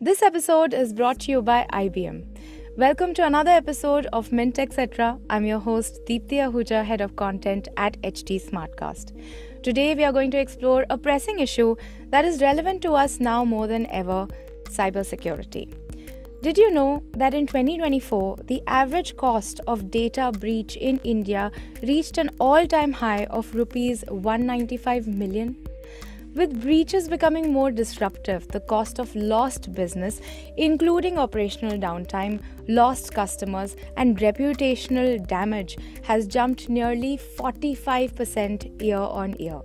This episode is brought to you by IBM. Welcome to another episode of Mint Techcetra. I'm your host, Deepti Ahuja, Head of Content at HT Smartcast. Today, we are going to explore a pressing issue that is relevant to us now more than ever, cybersecurity. Did you know that in 2024, the average cost of data breach in India reached an all-time high of rupees 195 million? With breaches becoming more disruptive, the cost of lost business, including operational downtime, lost customers, and reputational damage, has jumped nearly 45% year on year.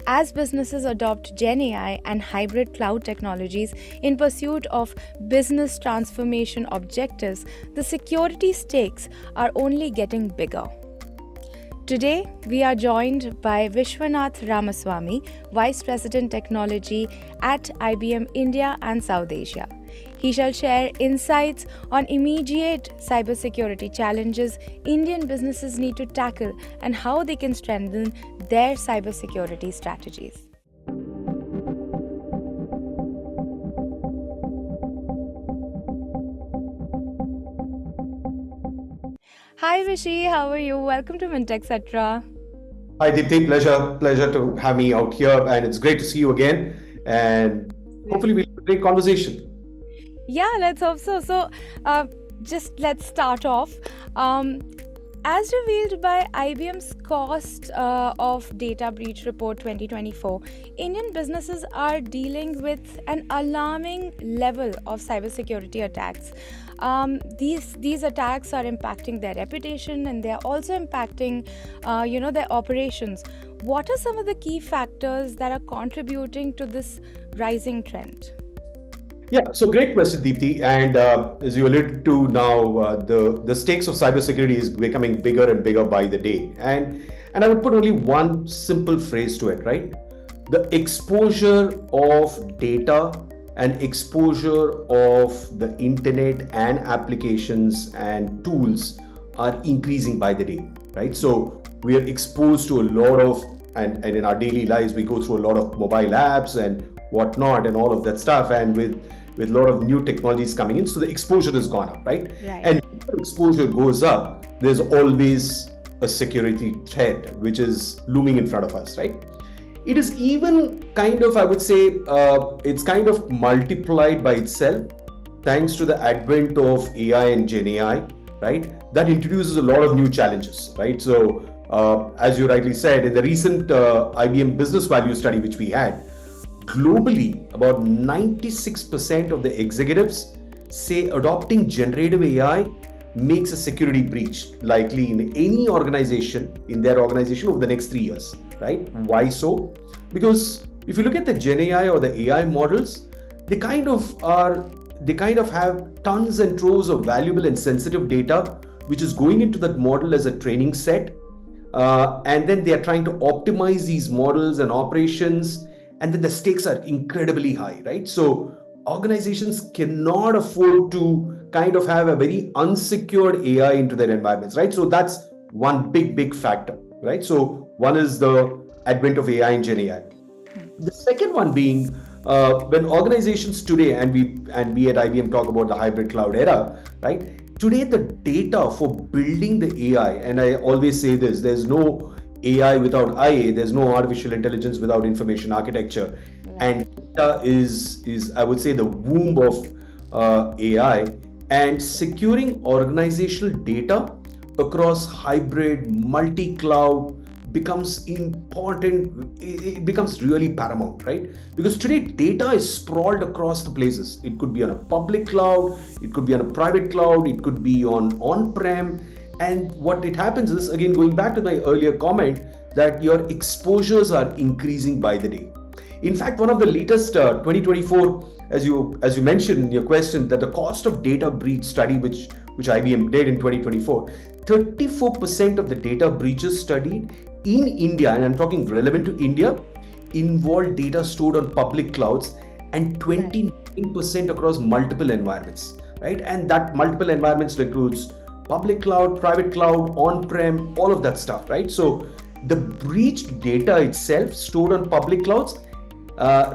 As businesses adopt Gen AI and hybrid cloud technologies in pursuit of business transformation objectives, the security stakes are only getting bigger. Today, we are joined by Viswanath Ramaswamy, Vice President Technology at IBM India and South Asia. He shall share insights on immediate cybersecurity challenges Indian businesses need to tackle and how they can strengthen their cybersecurity strategies. Hi Vishy, how are you? Welcome to Mint Techcetra. Hi Deepti, pleasure to have me out here, and it's great to see you again. And hopefully we'll have a great conversation. Yeah, let's hope so. So, just let's start off. As revealed by IBM's Cost of Data Breach Report 2024, Indian businesses are dealing with an alarming level of cybersecurity attacks. These attacks are impacting their reputation, and they are also impacting, their operations. What are some of the key factors that are contributing to this rising trend? Yeah, so great question, Deepti. And as you alluded to now, the stakes of cybersecurity is becoming bigger and bigger by the day. And I would put only one simple phrase to it, right? The exposure of data and exposure of the internet and applications and tools are increasing by the day, right? So we are exposed to a lot of, and in our daily lives, we go through a lot of mobile apps and whatnot and all of that stuff. And with a lot of new technologies coming in, so the exposure has gone up, right? And if exposure goes up, there's always a security threat which is looming in front of us, right? It is even kind of, I would say, it's kind of multiplied by itself thanks to the advent of AI and Gen AI, right? That introduces a lot of new challenges, right? So as you rightly said, in the recent IBM Business Value Study which we had, globally, about 96% of the executives say adopting generative AI makes a security breach likely in any organization, in their organization over the next 3 years, right? Why so? Because if you look at the Gen AI or the AI models, they kind of have tons and troves of valuable and sensitive data, which is going into that model as a training set. And then they are trying to optimize these models and operations. And then the stakes are incredibly high, right? So organizations cannot afford to kind of have a very unsecured AI into their environments, right? So that's one big factor, right? So one is the advent of AI and Gen AI. The second one being when organizations today, and we at IBM talk about the hybrid cloud era, right? Today, the data for building the AI, and I always say this, there's no AI without IA, there's no artificial intelligence without information architecture. And data is I would say, the womb of AI. And securing organizational data across hybrid, multi-cloud becomes important, it becomes really paramount, right? Because today data is sprawled across the places. It could be on a public cloud, it could be on a private cloud, it could be on-prem. And what it happens is, again, going back to my earlier comment, that your exposures are increasing by the day. In fact, one of the latest 2024, as you mentioned in your question, that the cost of data breach study, which IBM did in 2024, 34% of the data breaches studied in India, and I'm talking relevant to India, involved data stored on public clouds, and 29% across multiple environments, right? And that multiple environments includes public cloud, private cloud, on-prem, all of that stuff, right? So the breached data itself stored on public clouds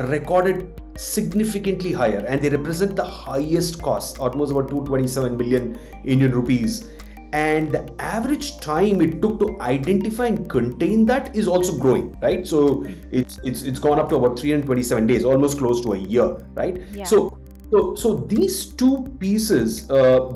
recorded significantly higher, and they represent the highest cost, almost about 227 million Indian rupees. And the average time it took to identify and contain that is also growing, right? So it's gone up to about 327 days, almost close to a year, right? Yeah. So these two pieces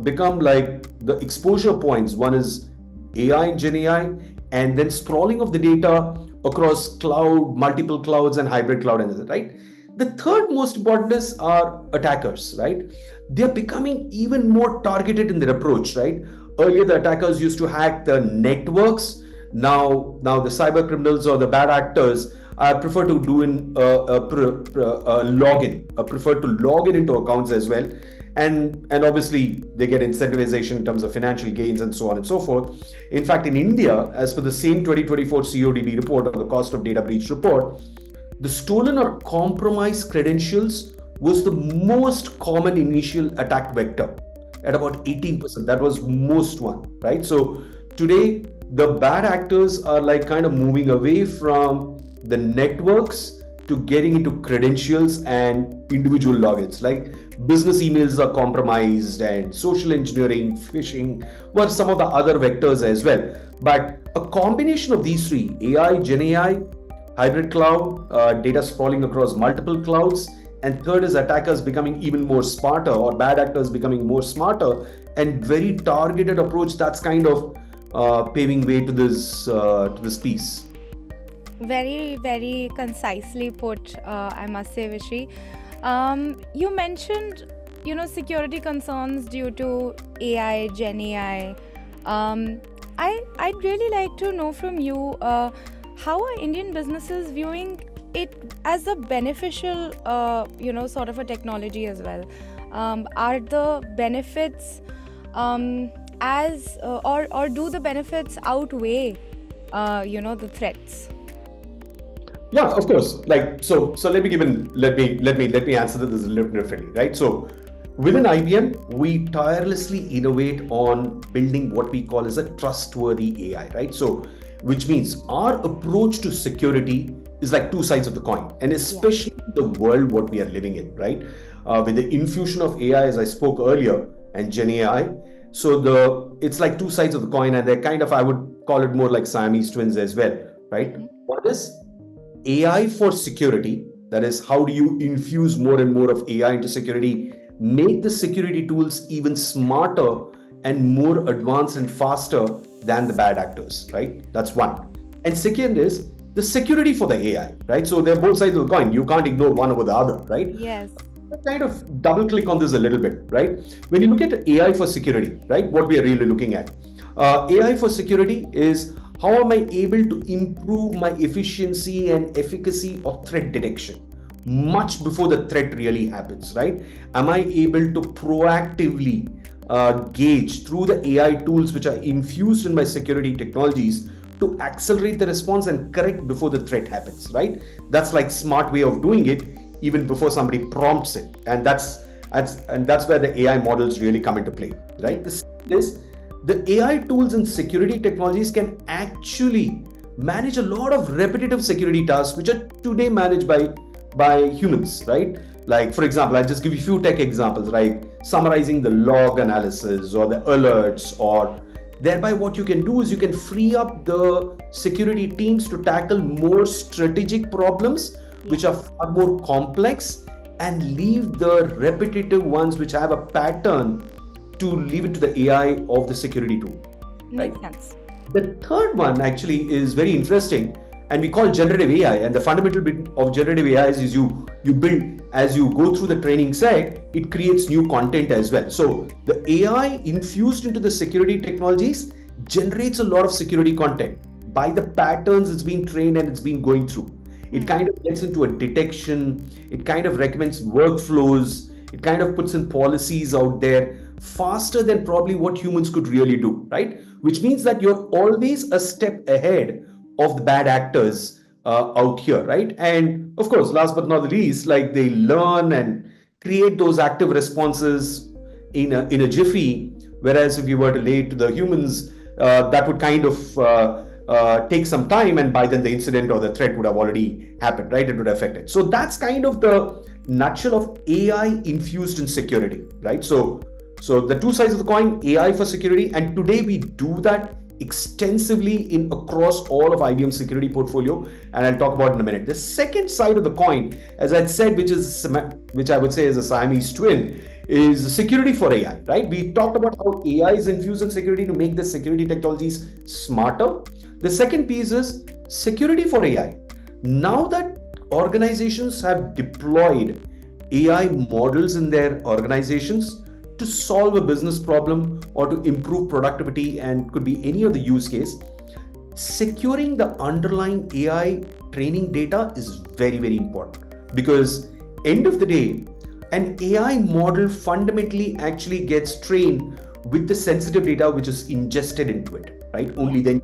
become like the exposure points. One is AI and Gen AI, and then sprawling of the data across cloud, multiple clouds, and hybrid cloud, and right. The third most important is our attackers, right? They're becoming even more targeted in their approach, right? Earlier, the attackers used to hack the networks. Now the cyber criminals or the bad actors prefer to do a login. Prefer to log in into accounts as well, and obviously they get incentivization in terms of financial gains and so on and so forth. In fact, in India, as per the same 2024 CODB report or the cost of data breach report, the stolen or compromised credentials was the most common initial attack vector at about 18%. That was most one, right? So today, the bad actors are like kind of moving away from the networks to getting into credentials and individual logins. Like business emails are compromised, and social engineering, phishing were some of the other vectors as well. But a combination of these three, AI, Gen AI, hybrid cloud, data sprawling across multiple clouds, and third is attackers becoming even more smarter, or bad actors becoming more smarter and very targeted approach. That's kind of paving way to this piece. Very, very concisely put, I must say, Vishy. You mentioned, security concerns due to AI, Gen AI. I'd really like to know from you, how are Indian businesses viewing it as a beneficial, sort of a technology as well? Are the benefits or do the benefits outweigh, the threats? Yeah, of course. Like so let me answer this a little differently, right? So within IBM, we tirelessly innovate on building what we call as a trustworthy AI, right? So which means our approach to security is like two sides of the coin, and especially the world what we are living in, right? With the infusion of AI, as I spoke earlier, and Gen AI, so it's like two sides of the coin, and they're kind of, I would call it more like Siamese twins as well, right? One is AI for security. That is, how do you infuse more and more of AI into security, make the security tools even smarter and more advanced and faster than the bad actors, right? That's one. And second is the security for the AI, right? So they're both sides of the coin. You can't ignore one over the other, right? Yes. Kind of double click on this a little bit, right? When you look at AI for security, right, what we are really looking at, AI for security is how am I able to improve my efficiency and efficacy of threat detection much before the threat really happens, right? Am I able to proactively gauge through the AI tools which are infused in my security technologies to accelerate the response and correct before the threat happens, right? That's like smart way of doing it even before somebody prompts it, and that's where the AI models really come into play, right? The AI tools and security technologies can actually manage a lot of repetitive security tasks which are today managed by humans, right? Like, for example, I'll just give you a few tech examples, like summarizing the log analysis or the alerts, or thereby what you can do is you can free up the security teams to tackle more strategic problems which are far more complex, and leave the repetitive ones which have a pattern to leave it to the AI of the security tool. Right? Makes sense. The third one actually is very interesting, and we call generative AI. And the fundamental bit of generative AI is you build, as you go through the training set, it creates new content as well. So the AI infused into the security technologies generates a lot of security content by the patterns it's been trained and it's been going through. It kind of gets into a detection, it kind of recommends workflows, it kind of puts in policies out there faster than probably what humans could really do, right? Which means that you're always a step ahead of the bad actors out here, right? And of course, last but not the least, like they learn and create those active responses in a jiffy. Whereas if you were to lay it to the humans, that would kind of take some time, and by then the incident or the threat would have already happened, right? It would affect it. So that's kind of the nutshell of AI infused in security, right? So the two sides of the coin, AI for security, and today we do that extensively in across all of IBM security portfolio, and I'll talk about it in a minute. The second side of the coin, as I said, which I would say is a Siamese twin, is security for AI, right? We talked about how AI is infused in security to make the security technologies smarter. The second piece is security for AI. Now that organizations have deployed AI models in their organizations to solve a business problem or to improve productivity, and could be any other use case, securing the underlying AI training data is very, very important, because end of the day, an AI model fundamentally actually gets trained with the sensitive data which is ingested into it, right? Only then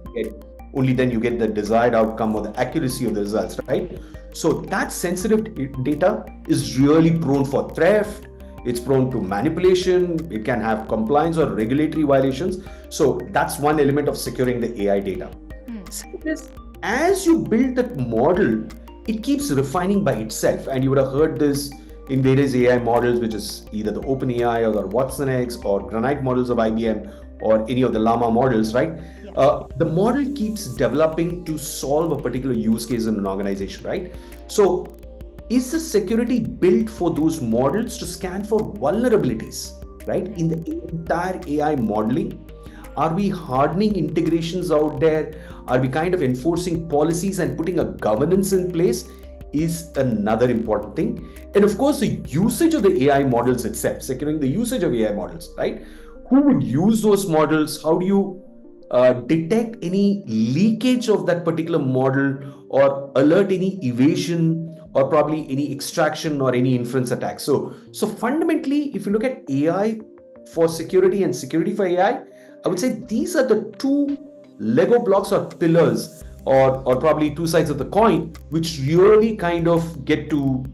you get the desired outcome or the accuracy of the results, right? So that sensitive data is really prone for theft. It's prone to manipulation. It can have compliance or regulatory violations. So that's one element of securing the AI data. Second is, as you build that model, it keeps refining by itself. And you would have heard this in various AI models, which is either the OpenAI or the watsonx or Granite models of IBM or any of the Llama models, right? The model keeps developing to solve a particular use case in an organization, right? So is the security built for those models to scan for vulnerabilities, right? In the entire AI modeling, are we hardening integrations out there? Are we kind of enforcing policies and putting a governance in place? Is another important thing. And of course, the usage of the AI models itself, securing the usage of AI models, right? Who would use those models? How do you detect any leakage of that particular model or alert any evasion or probably any extraction or any inference attack? So fundamentally, if you look at AI for security and security for AI, I would say these are the two Lego blocks or pillars or probably two sides of the coin, which really kind of get to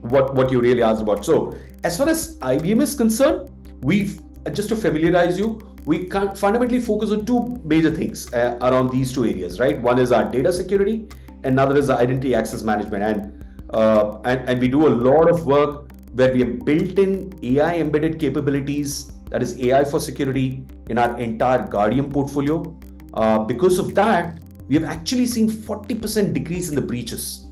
what you really asked about. So as far as IBM is concerned, just to familiarize you, we can fundamentally focus on two major things around these two areas, right? One is our data security, another is the identity access management. And we do a lot of work where we have built in AI embedded capabilities, that is AI for security, in our entire Guardian portfolio. Because of that, we have actually seen 40% decrease in the breaches.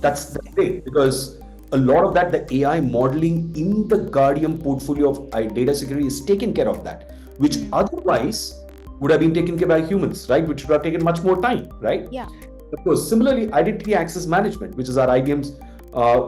That's great, because a lot of that, the AI modeling in the Guardian portfolio of data security is taken care of that, which otherwise would have been taken care by humans, right? Which would have taken much more time, right? Yeah. Of course, similarly, identity access management, which is our IBM's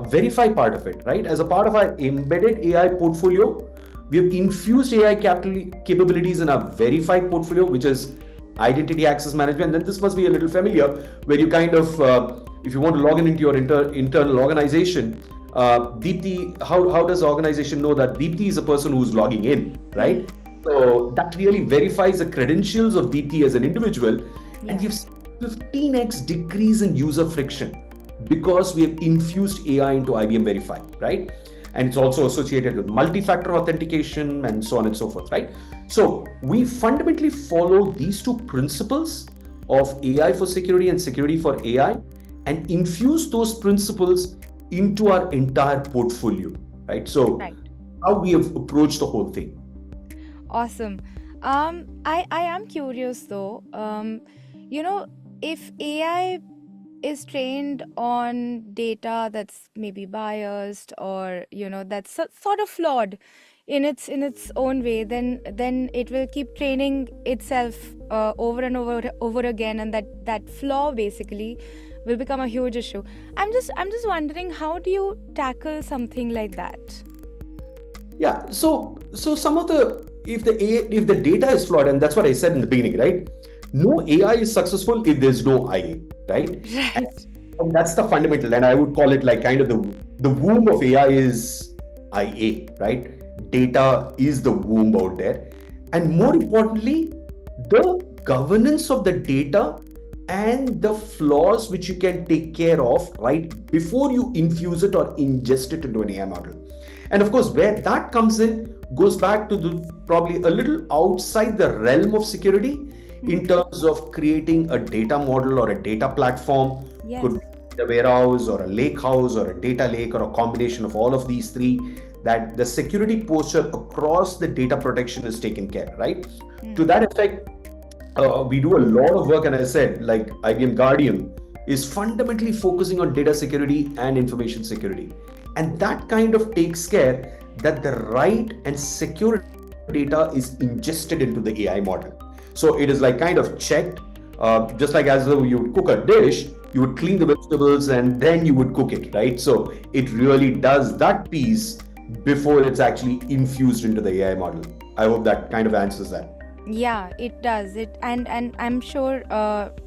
Verify part of it, right? As a part of our embedded AI portfolio, we have infused AI capabilities in our Verify portfolio, which is identity access management. Then this must be a little familiar, where you kind of, if you want to log in into your internal organization, Deepti, how does the organization know that Deepti is a person who's logging in, right? So that really verifies the credentials of Deepti as an individual, and gives 15x decrease in user friction because we have infused AI into IBM Verify, right? And it's also associated with multi-factor authentication and so on and so forth, right? So we fundamentally follow these two principles of AI for security and security for AI and infuse those principles into our entire portfolio, right? So how we have approached the whole thing. Awesome. I am curious though, if AI is trained on data that's maybe biased or that's sort of flawed in its own way, then it will keep training itself over and over again, and that flaw basically will become a huge issue. I'm just wondering, how do you tackle something like that? Yeah, so some of the if the data is flawed, and that's what I said in the beginning, right? No AI is successful if there's no IA, right? And that's the fundamental, and I would call it like kind of the womb of AI is IA, right? Data is the womb out there, and more importantly, the governance of the data and the flaws which you can take care of right before you infuse it or ingest it into an AI model. And of course, where that comes in goes back to probably a little outside the realm of security in terms of creating a data model or a data platform. Yes. Could a warehouse or a lake house or a data lake or a combination of all of these three, that the security posture across the data protection is taken care, right? To that effect, we do a lot of work, and as I said, like IBM Guardian is fundamentally focusing on data security and information security. And that kind of takes care that the right and secure data is ingested into the AI model. So it is like kind of checked, just like as though you would cook a dish, you would clean the vegetables and then you would cook it, right? So it really does that piece before it's actually infused into the AI model. I hope that kind of answers that. Yeah, it does. And I'm sure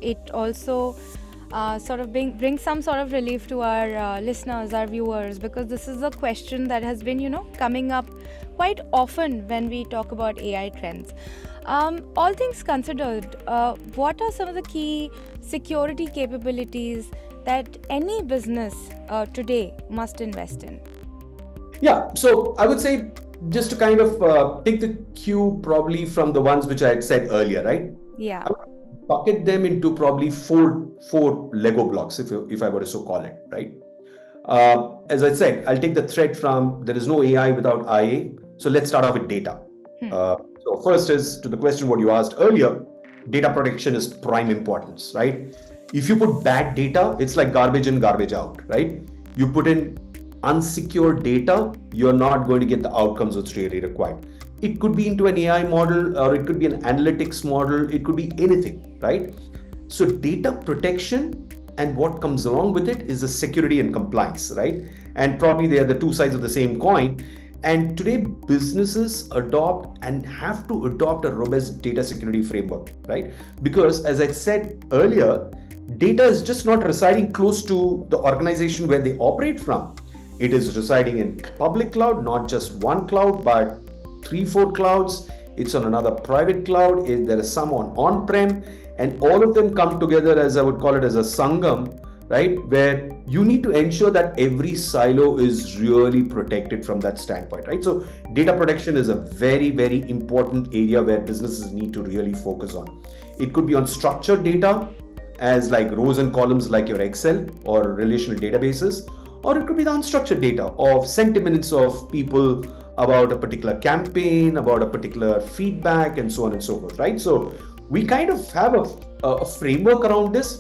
it also sort of brings some sort of relief to our listeners, our viewers, because this is a question that has been, coming up quite often when we talk about AI trends. All things considered, what are some of the key security capabilities that any business today must invest in? Yeah, so I would say, just to kind of take the cue probably from the ones which I had said earlier, right? Yeah. I would bucket them into probably four Lego blocks, if I were to so call it, right? As I said, I'll take the thread from there is no AI without IA. So let's start off with data. So first is to the question what you asked earlier, data protection is prime importance, right? If you put bad data, it's like garbage in, garbage out, right? You put in unsecured data, you're not going to get the outcomes that's really required. It could be into an AI model, or it could be an analytics model, it could be anything, right? So data protection and what comes along with it is the security and compliance, right? And probably they are the two sides of the same coin. And today businesses adopt and have to adopt a robust data security framework, right? Because as I said earlier, data is just not residing close to the organization where they operate from. It is residing in public cloud, not just one cloud, but 3-4 clouds. It's on another private cloud. There is some on-prem, and all of them come together, as I would call it, as a sangam, right? Where you need to ensure that every silo is really protected from that standpoint, right? So data protection is a very, very important area where businesses need to really focus on. It could be on structured data, as like rows and columns like your Excel or relational databases, or it could be the unstructured data of sentiments of people about a particular campaign, about a particular feedback, and so on and so forth, right? So we kind of have a framework around this.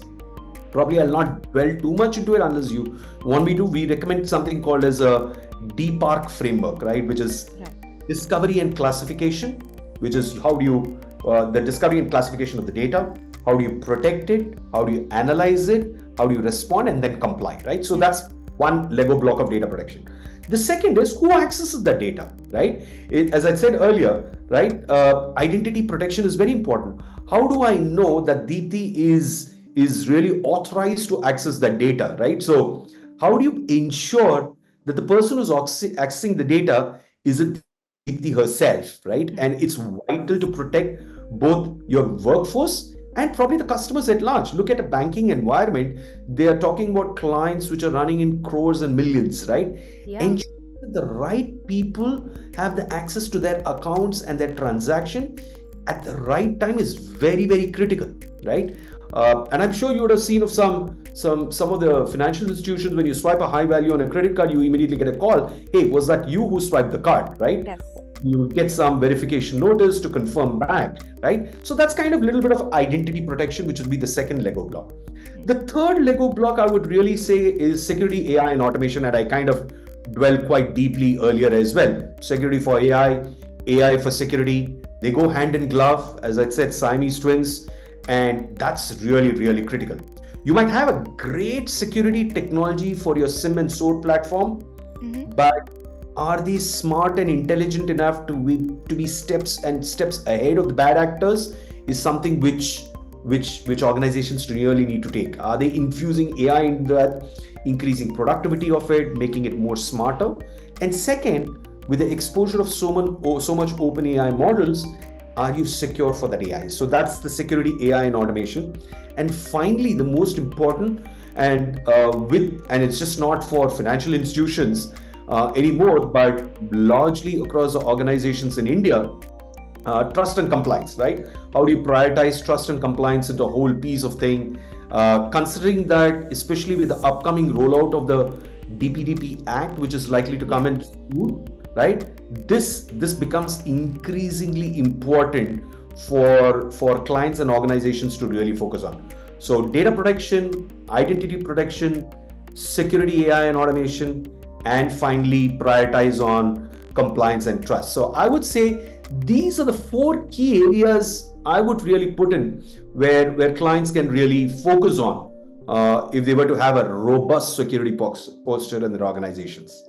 Probably I'll not dwell too much into it unless you want me to. We recommend something called as a DPARC framework, right? Which is discovery and classification, which is how do you, the discovery and classification of the data, how do you protect it, how do you analyze it, how do you respond, and then comply, right? So that's one Lego block of data protection. The second is who accesses the data, right? As I said earlier, right? Identity protection is very important. How do I know that Deepti is really authorized to access that data, right? So how do you ensure that the person who's accessing the data isn't Deepti herself, right? And it's vital to protect both your workforce and probably the customers at large. Look at a banking environment. They are talking about clients which are running in crores and millions, right? Yeah. Ensure that the right people have the access to their accounts and their transaction at the right time is very, very critical, right? And I'm sure you would have seen of some of the financial institutions, when you swipe a high value on a credit card, you immediately get a call. Hey, was that you who swiped the card, right? Yes. You get some verification notice to confirm back, right? So that's kind of a little bit of identity protection, which would be the second Lego block. The third Lego block I would really say is security, AI, and automation, and I kind of dwelled quite deeply earlier as well. Security for AI, AI for security, they go hand in glove, as I said, Siamese twins, and that's really, really critical. You might have a great security technology for your SIM and SOAred platform, but are these smart and intelligent enough to be steps ahead of the bad actors is something which organizations really need to take. Are they infusing AI into that, increasing productivity of it, making it more smarter? And second, with the exposure of so much open AI models, are you secure for that AI? So that's the security, AI, and automation. And finally, the most important, and it's just not for financial institutions anymore, but largely across the organizations in India, trust and compliance, right? How do you prioritize trust and compliance into a whole piece of thing? Considering that, especially with the upcoming rollout of the DPDP Act, which is likely to come in soon, right? This becomes increasingly important for clients and organizations to really focus on. So data protection, identity protection, security, AI and automation, and finally prioritize on compliance and trust. So I would say these are the four key areas I would really put in where clients can really focus on if they were to have a robust security posture in their organizations.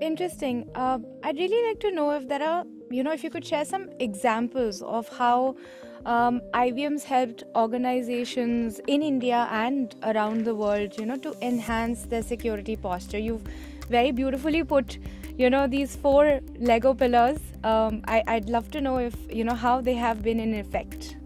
Interesting. I'd really like to know if there are, if you could share some examples of how IBM's helped organizations in India and around the world, to enhance their security posture. You've very beautifully put, these four Lego pillars. I'd love to know if, how they have been in effect.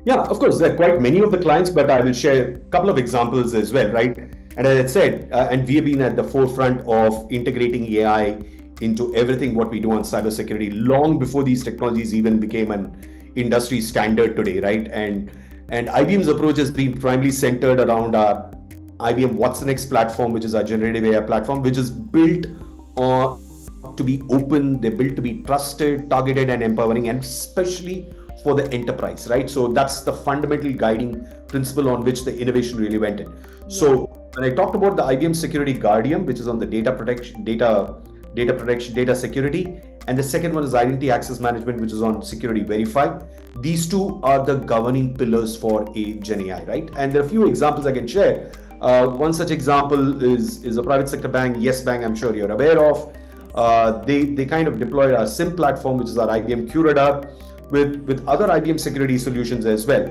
Yeah, of course, there are quite many of the clients, but I will share a couple of examples as well, right? And as I said, and we have been at the forefront of integrating AI into everything what we do on cybersecurity long before these technologies even became an industry standard today, right? And IBM's approach has been primarily centered around our IBM What's Next platform, which is our generative AI platform, which is built to be open, they're built to be trusted, targeted, and empowering, and especially for the enterprise, right? So that's the fundamental guiding principle on which the innovation really went in. So when I talked about the IBM Security Guardian, which is on the data protection, data security, and the second one is identity access management, which is on security verify. These two are the governing pillars for a Gen AI, right? And there are a few examples I can share. One such example is a private sector bank, Yes Bank, I'm sure you're aware of. They kind of deployed our SIM platform, which is our IBM QRadar, with other IBM security solutions as well,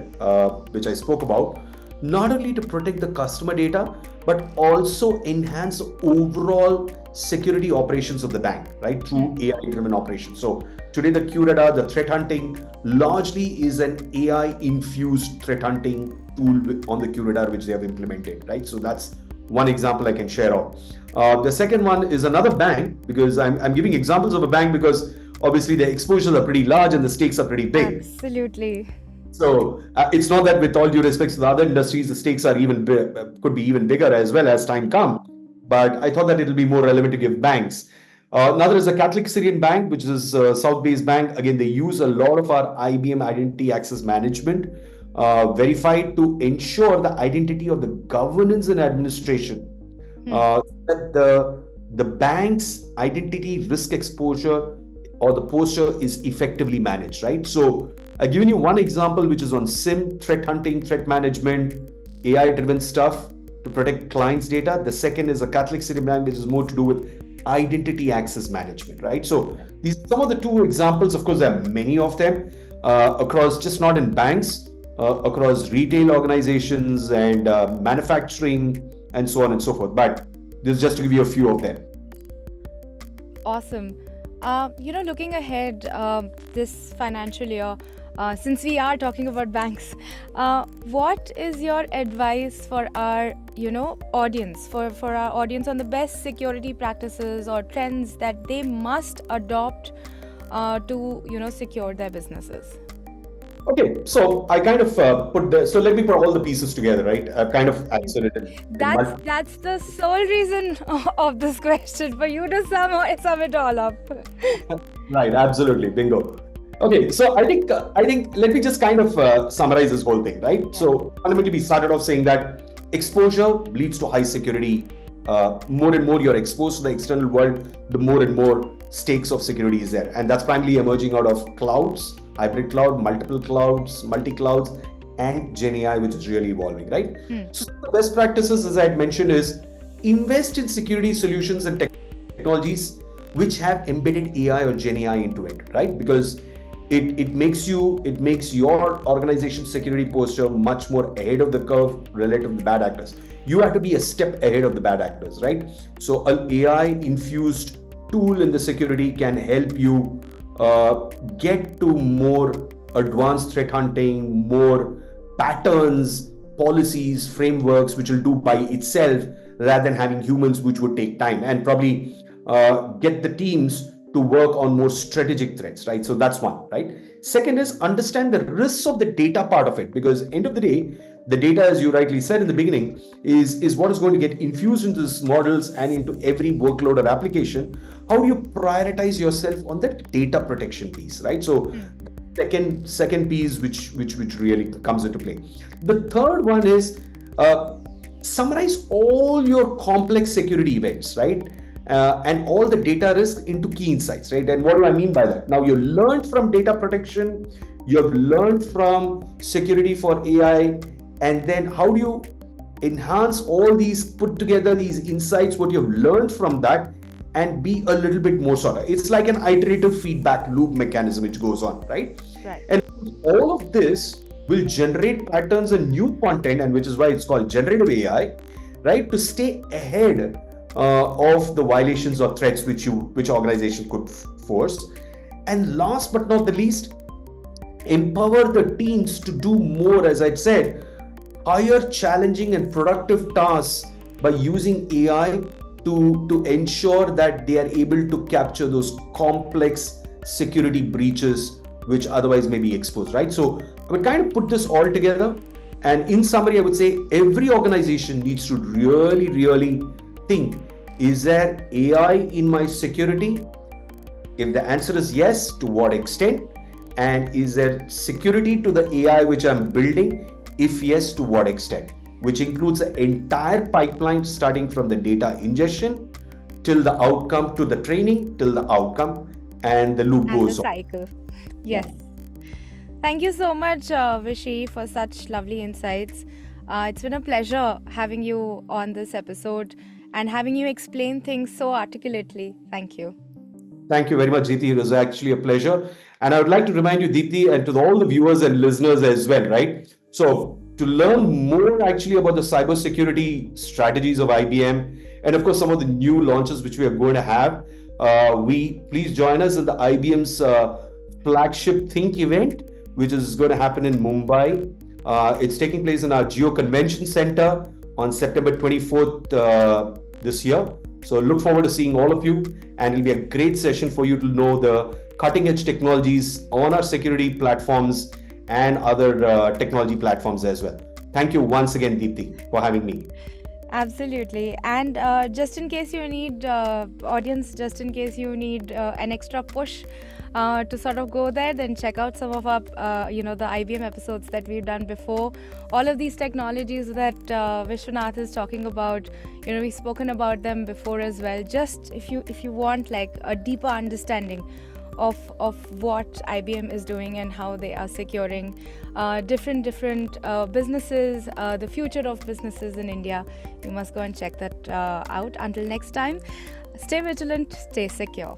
which I spoke about, not only to protect the customer data, but also enhance overall security operations of the bank, right, through AI-driven operations. So today the QRadar, the threat hunting, largely is an AI-infused threat hunting tool on the QRadar, which they have implemented, right? So that's one example I can share of. The second one is another bank, because I'm giving examples of a bank because obviously the exposures are pretty large and the stakes are pretty big. Absolutely. So it's not that, with all due respect to the other industries, the stakes are could be even bigger as well as time come. But I thought that it'll be more relevant to give banks. Another is a Catholic Syrian bank, which is a South-based bank. Again, they use a lot of our IBM Identity Access Management verified to ensure the identity of the governance and administration. That the bank's identity risk exposure or the posture is effectively managed, right? So I've given you one example, which is on SIM, threat hunting, threat management, AI-driven stuff to protect clients' data. The second is a Catholic Syrian bank, which is more to do with identity access management, right? So these are some of the two examples. Of course, there are many of them across, just not in banks, across retail organizations and manufacturing and so on and so forth. But this is just to give you a few of them. Awesome. Looking ahead this financial year, since we are talking about banks, what is your advice for our, audience, for our audience on the best security practices or trends that they must adopt to, secure their businesses? Okay, so I kind of so let me put all the pieces together, right? I've kind of answered it. That's the sole reason of this question, for you to sum it all up. Right, absolutely, bingo. Okay, so I think let me just kind of summarize this whole thing, right? So fundamentally, we started off saying that exposure leads to high security. More and more you're exposed to the external world, the more and more stakes of security is there, and that's primarily emerging out of clouds, hybrid cloud, multiple clouds, multi-clouds, and Gen AI, which is really evolving, right? So the best practices, as I had mentioned, is invest in security solutions and technologies which have embedded AI or Gen AI into it, right? Because it makes your organization's security posture much more ahead of the curve relative to the bad actors. You have to be a step ahead of the bad actors, right? So an AI infused tool in the security can help you get to more advanced threat hunting, more patterns, policies, frameworks, which will do by itself rather than having humans, which would take time, and probably get the teams to work on more strategic threats, right? So that's one, right? Second is understand the risks of the data part of it, because end of the day, the data, as you rightly said in the beginning, is what is going to get infused into these models and into every workload or application. How do you prioritize yourself on that data protection piece, right? So second piece which really comes into play. The third one is summarize all your complex security events, right? And all the data risk into key insights, right? And what do I mean by that? Now, you learned from data protection, you have learned from security for AI, and then how do you enhance all these, put together these insights, what you've learned from that, and be a little bit more sort of, it's like an iterative feedback loop mechanism which goes on, right? Right. And all of this will generate patterns and new content, and which is why it's called generative AI, right? To stay ahead of the violations or threats which organization could force. And last but not the least, empower the teams to do more, as I said, higher challenging and productive tasks by using AI to ensure that they are able to capture those complex security breaches which otherwise may be exposed, right? So I would kind of put this all together, and in summary, I would say every organization needs to really think, is there AI in my security? If the answer is yes, to what extent? And is there security to the AI which I'm building? If yes, to what extent? Which includes the entire pipeline, starting from the data ingestion till the outcome, to the training, till the outcome, and the loop And the goes on. cycle. Yes. Thank you so much, Vishy, for such lovely insights. It's been a pleasure having you on this episode and having you explain things so articulately. Thank you. Thank you very much, Deepti. It was actually a pleasure. And I would like to remind you, Deepti, and to all the viewers and listeners as well, right? So, to learn more actually about the cybersecurity strategies of IBM, and of course, some of the new launches which we are going to have, please join us in the IBM's flagship Think event, which is going to happen in Mumbai. It's taking place in our Geo Convention Center on September 24th this year. So look forward to seeing all of you, and it'll be a great session for you to know the cutting edge technologies on our security platforms and other technology platforms as well. Thank you once again, Deepti, for having me. Absolutely. And just in case you need, audience, just in case you need an extra push to sort of go there, then check out some of our, the IBM episodes that we've done before. All of these technologies that Viswanath is talking about, we've spoken about them before as well. Just if you want like a deeper understanding of what IBM is doing and how they are securing different businesses, the future of businesses in India, you must go and check that out. Until next time, stay vigilant, stay secure.